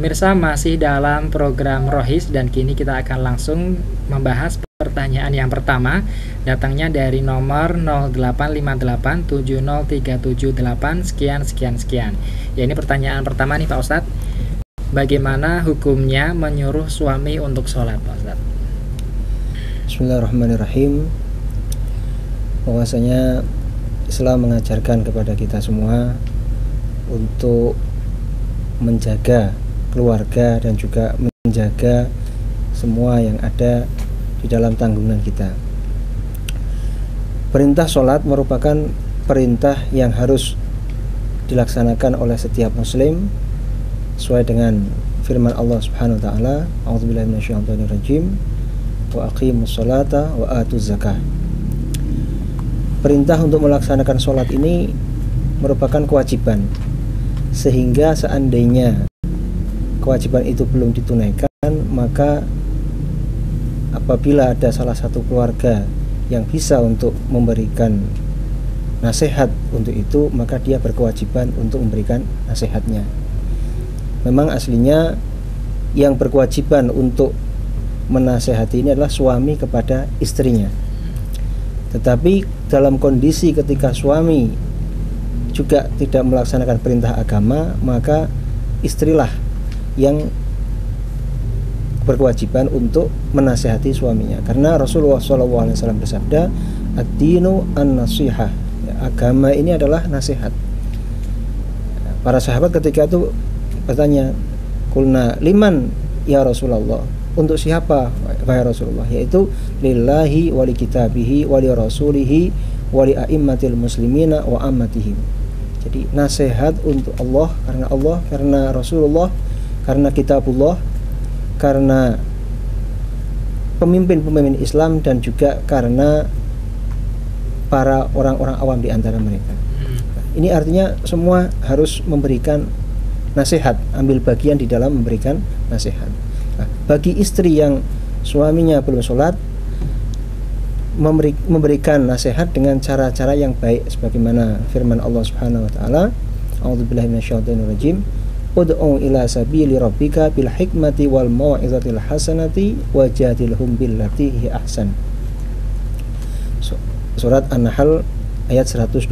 Pemirsa, masih dalam program Rohis dan kini kita akan langsung membahas pertanyaan yang pertama. Datangnya dari nomor 0858703778 sekian. Ya, ini pertanyaan pertama nih Pak Ustadz. Bagaimana hukumnya menyuruh suami untuk sholat, Pak Ustadz? Bismillahirrahmanirrahim. Bahwasanya Islam mengajarkan kepada kita semua untuk menjaga keluarga dan juga menjaga semua yang ada di dalam tanggungan kita. Perintah sholat merupakan perintah yang harus dilaksanakan oleh setiap muslim sesuai dengan firman Allah Subhanahu wa taala, a'udzubillahi minasyaitonirrajim, wa aqimus sholata wa atuz zakah. Perintah untuk melaksanakan sholat ini merupakan kewajiban, sehingga seandainya kewajiban itu belum ditunaikan, maka apabila ada salah satu keluarga yang bisa untuk memberikan nasihat untuk itu, maka dia berkewajiban untuk memberikan nasihatnya. Memang aslinya yang berkewajiban untuk menasehati ini adalah suami kepada istrinya. Tetapi dalam kondisi ketika suami juga tidak melaksanakan perintah agama, maka istrilah yang berkewajiban untuk menasihati suaminya. Karena Rasulullah SAW bersabda, ad-dinu an-nasihah, ya, agama ini adalah nasihat. Para sahabat ketika itu bertanya, kulna liman ya Rasulullah, untuk siapa wahai Rasulullah? Yaitu lillahi wali kitabihi wali rasulihi wali a'immatil muslimina wa ammatihim. Jadi nasihat untuk Allah, karena Rasulullah, karena kitabullah, karena pemimpin-pemimpin Islam, dan juga karena para orang-orang awam di antara mereka. Ini artinya semua harus memberikan nasihat, ambil bagian di dalam memberikan nasihat. Nah, bagi istri yang suaminya belum sholat, memberikan nasihat dengan cara-cara yang baik, sebagaimana firman Allah Subhanahu wa taala, a'udzubillahi minasyaitonirrajim, ud'u ila sabili rabbika bil hikmati wal mau'izatil hasanati wajadilhum billati hi ahsan. Surat An-Nahl ayat 125.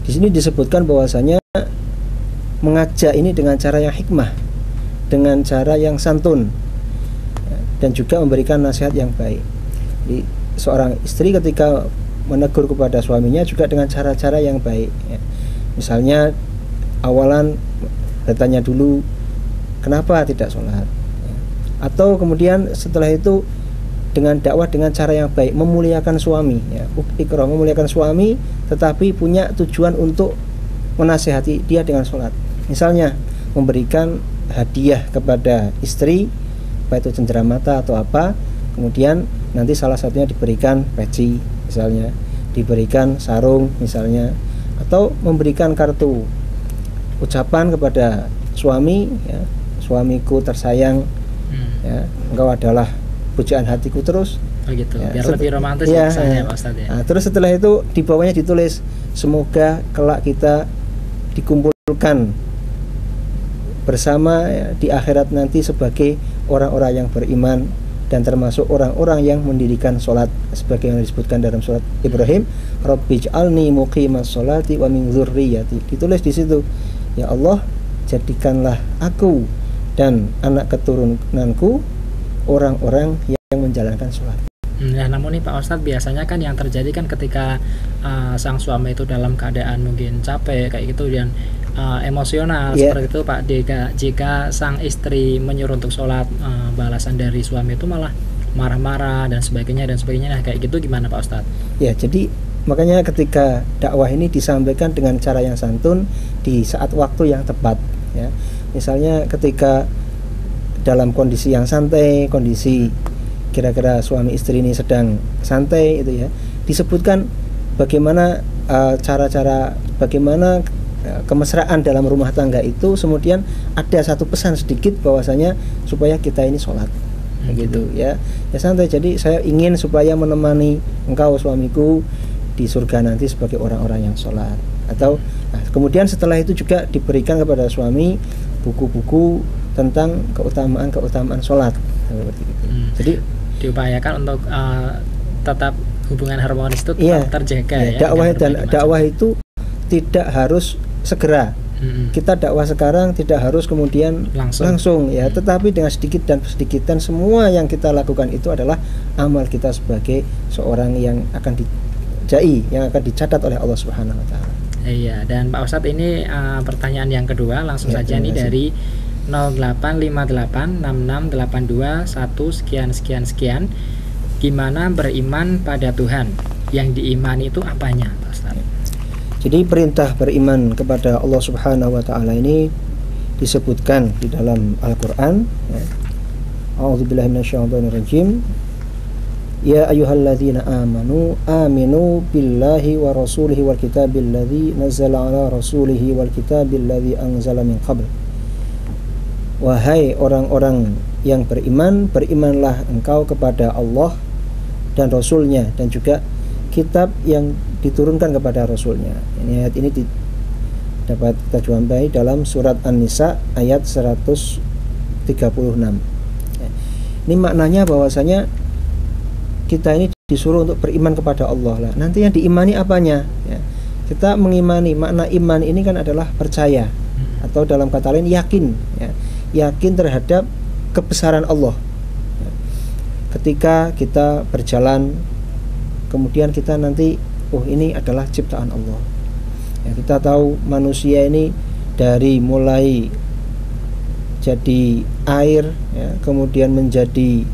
Di sini disebutkan bahwasanya mengajak ini dengan cara yang hikmah, dengan cara yang santun, dan juga memberikan nasihat yang baik. Jadi, seorang istri ketika menegur kepada suaminya juga dengan cara-cara yang baik, ya. Misalnya awalan bertanya dulu kenapa tidak sholat, ya. Atau kemudian setelah itu dengan dakwah dengan cara yang baik, memuliakan suami, ya. Iqra, memuliakan suami, tetapi punya tujuan untuk menasihati dia dengan sholat. Misalnya memberikan hadiah kepada istri, baik itu cenderamata atau apa, kemudian nanti salah satunya diberikan peci misalnya, diberikan sarung misalnya, atau memberikan kartu ucapan kepada suami, ya, suamiku tersayang, ya, engkau adalah pujaan hatiku terus. Begitu, ya, biar lebih romantis ya, ya, Pak Ustadz, ya. Nah, terus setelah itu di bawahnya ditulis, semoga kelak kita dikumpulkan bersama, ya, di akhirat nanti sebagai orang-orang yang beriman dan termasuk orang-orang yang mendirikan sholat, sebagai yang disebutkan dalam surat Ibrahim, Rabbij'alni muqimas sholati wa min dzurriyyati. Ditulis di situ, ya Allah, jadikanlah aku dan anak keturunanku orang-orang yang menjalankan sholat. Nah, namun nih Pak Ustadz, biasanya kan yang terjadi kan ketika sang suami itu dalam keadaan mungkin capek kayak gitu dan emosional, seperti itu Pak. Jika sang istri menyuruh untuk sholat, balasan dari suami itu malah marah-marah dan sebagainya. Nah, kayak gitu gimana Pak Ustadz? Ya, jadi makanya ketika dakwah ini disampaikan dengan cara yang santun di saat waktu yang tepat, ya. Misalnya ketika dalam kondisi yang santai, kondisi kira-kira suami istri ini sedang santai itu, ya, disebutkan bagaimana cara-cara bagaimana kemesraan dalam rumah tangga itu. Kemudian ada satu pesan sedikit bahwasanya supaya kita ini sholat, gitu, ya santai. Jadi saya ingin supaya menemani engkau suamiku di surga nanti sebagai orang-orang yang sholat. Atau kemudian setelah itu juga diberikan kepada suami buku-buku tentang keutamaan sholat seperti itu. Jadi diupayakan untuk tetap hubungan harmonis itu tetap iya, terjaga iya, ya. Dakwah itu tidak harus segera. Kita dakwah sekarang tidak harus kemudian langsung ya, tetapi dengan sedikit dan sedikit, semua yang kita lakukan itu adalah amal kita sebagai seorang yang akan yang akan dicatat oleh Allah Subhanahu wa taala. Iya, dan Pak Ustadz ini pertanyaan yang kedua langsung saja nih dari 08586682 sekian. Gimana beriman pada Tuhan? Yang diimani itu apanya, Pak Ustadz? Jadi perintah beriman kepada Allah Subhanahu wa taala ini disebutkan di dalam Al-Qur'an ya. A'udzubillahi minasyaitonirrajim. Ya ayyuhalladzina amanu aminu billahi wa rasulihi wal kitabil ladzi nazzala ala rasulihi wal kitabil ladzi anzala min qabl. Wahai orang-orang yang beriman, berimanlah engkau kepada Allah dan Rasulnya, dan juga kitab yang diturunkan kepada Rasulnya. Ini ayat ini dapat kita jumpai dalam surat An-Nisa ayat 136. Ini maknanya bahwasanya kita ini disuruh untuk beriman kepada Allah lah. Nanti yang diimani apanya? Ya. Kita mengimani, makna iman ini kan adalah percaya, atau dalam kata lain yakin. Ya. Yakin terhadap kebesaran Allah. Ya. Ketika kita berjalan, kemudian kita nanti, oh ini adalah ciptaan Allah. Ya, kita tahu manusia ini dari mulai jadi air, ya, kemudian menjadi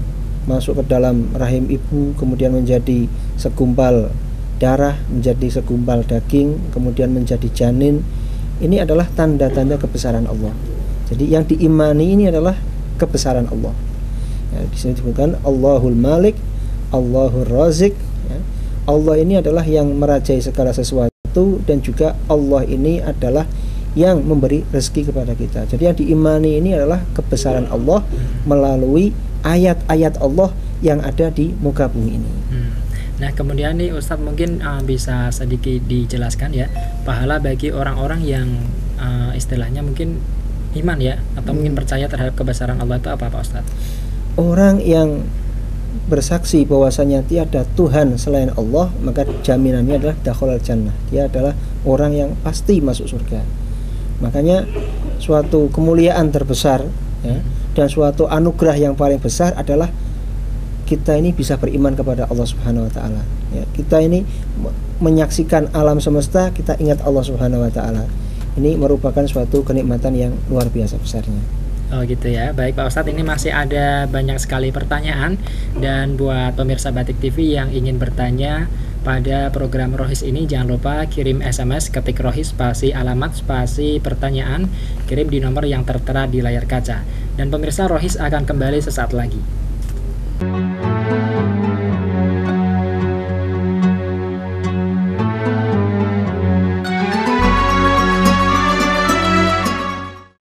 masuk ke dalam rahim ibu, kemudian menjadi segumpal darah, menjadi segumpal daging, kemudian menjadi janin. Ini adalah tanda-tanda kebesaran Allah. Jadi yang diimani ini adalah kebesaran Allah. Ya, di sini disebutkan Allahul Malik, Allahur Razik. Ya. Allah ini adalah yang merajai segala sesuatu, dan juga Allah ini adalah yang memberi rezeki kepada kita. Jadi yang diimani ini adalah kebesaran Allah melalui ayat-ayat Allah yang ada di muka bumi ini. Nah kemudian nih Ustadz mungkin bisa sedikit dijelaskan ya, pahala bagi orang-orang yang istilahnya mungkin iman ya, atau mungkin percaya terhadap kebesaran Allah itu apa Pak Ustadz? Orang yang bersaksi bahwasanya tiada Tuhan selain Allah, maka jaminannya adalah dakhalal jannah. Dia adalah orang yang pasti masuk surga. Makanya suatu kemuliaan terbesar ya, dan suatu anugerah yang paling besar adalah kita ini bisa beriman kepada Allah Subhanahu wa taala. Ya, kita ini menyaksikan alam semesta, kita ingat Allah Subhanahu wa taala. Ini merupakan suatu kenikmatan yang luar biasa besarnya. Oh gitu ya. Baik Pak Ustadz, ini masih ada banyak sekali pertanyaan, dan buat pemirsa Batik TV yang ingin bertanya pada program Rohis ini, jangan lupa kirim SMS, ketik Rohis spasi alamat spasi pertanyaan, kirim di nomor yang tertera di layar kaca. Dan pemirsa, Rohis akan kembali sesaat lagi.